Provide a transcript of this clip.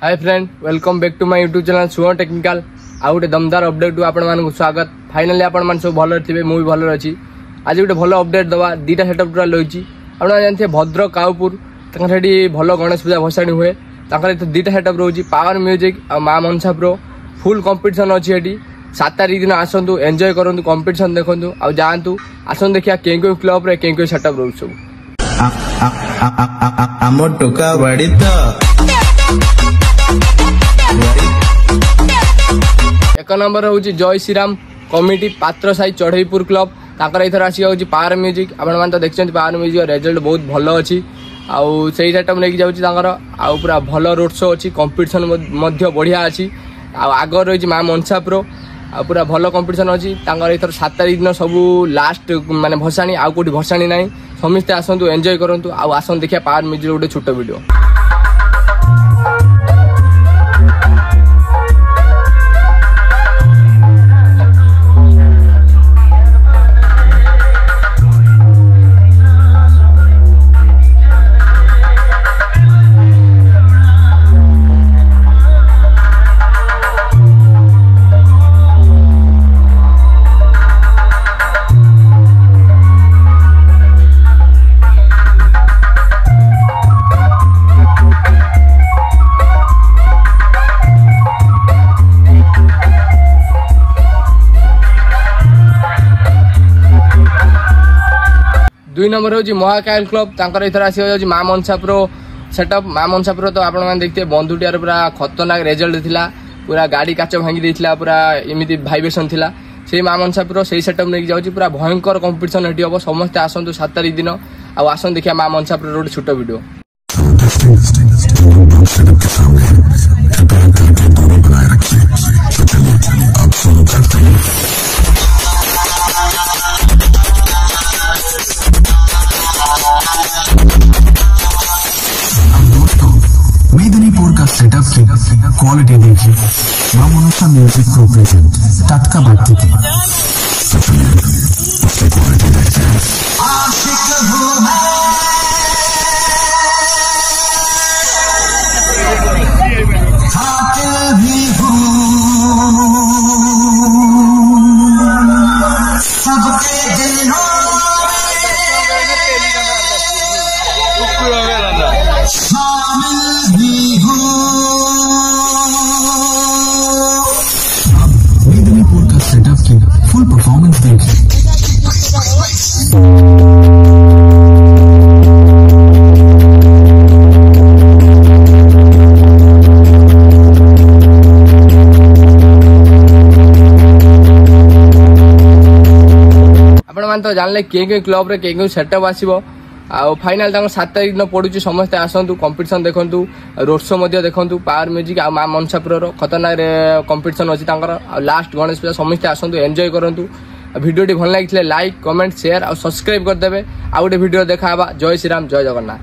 Hi friend, welcome back to my YouTube channel Suvan technical. आउ गोटे दमदार अपडेट को आपण स्वागत। फाइनाली आपण सब भल थे, मुझे भल अच्छी। आज गोटे भल अपडेट दवा दीटा सेटअप रही। आप जानते भद्रक काउपुर भल गणेश पूजा भसाणी हुए। दीटा सेटअप रोचे पावर म्यूजिक और माँ मनसा प्रो फुल कंपटीशन अच्छी। 7 तारीख दिन आसतु, एंजॉय करूँ, कंपटीशन देखु आ जातु। आसतु देखिए कें क्लब रे कें सेटअप रोच सब। एक नंबर हूँ जय श्रीराम कमिटी पात्र साई चढ़ईपुर क्लब। इथर आसी पावर म्यूजिक। आप देखते पावर म्यूजिक रिजल्ट बहुत भल अच्छी। आउ से सेटअप नहीं जाऊँगी पूरा भल रोड शो अच्छी। कंपटीशन बढ़िया अच्छी। आग रही माँ मनसा प्रो पूरा भल कंपटीशन अच्छी। इथर 7 तारीख दिन सब लास्ट माने भसाणी। आउ कोटी भसाणी ना, समस्ते आसतु एंजॉय करूँ। आसन देखिए पावर म्यूजिक गोटे छोट वीडियो। दुई नंबर हूँ महाकाल क्लब। इथर आसी माँ मनसा प्रो सेटअप। माँ मनसा प्रो तो आप देखते बंधुटियार पूरा खतरनाक रिजल्ट थिला। पूरा गाड़ी काच भांगी देथिला, पूरा एमती भाइब्रेशन थिला। से माँ मनसा प्रो से सेटअप नहीं जाऊँगी। पूरा भयंकर कंपटीशन ये हम। समस्ते आसतु 7 तारीख दिन। आसन देखिए माँ मनसा प्रो गोटे छोट वीडियो। मेदिनीपुर का सेटअप की क्वालिटी देखिए। माँ मनसा म्यूजिक प्रो प्रेजेंट टटका भक्ति की क्वालिटी देखिए। मेदिनीपुर का सेटअप की फुल परफॉर्मेंस देखिए। तो जानले के क्लब रे के सेटअप आसीबो। आ फाइनल 7 तारीख दिन पड़ुची। समस्ते आसतु कंपटीशन देखु, रोड शो देखु। पावर म्यूजिक आ माँ मनसा प्रो खतरनाक कंपटीशन अच्छी। लास्ट गणेश पूजा समस्ते आसतु एंजॉय करूँ। वीडियो भल लगी लाइक कमेंट शेयर और सब्सक्राइब करदे। आ गोटे वीडियो देखा। जय श्रीराम, जय जगन्नाथ।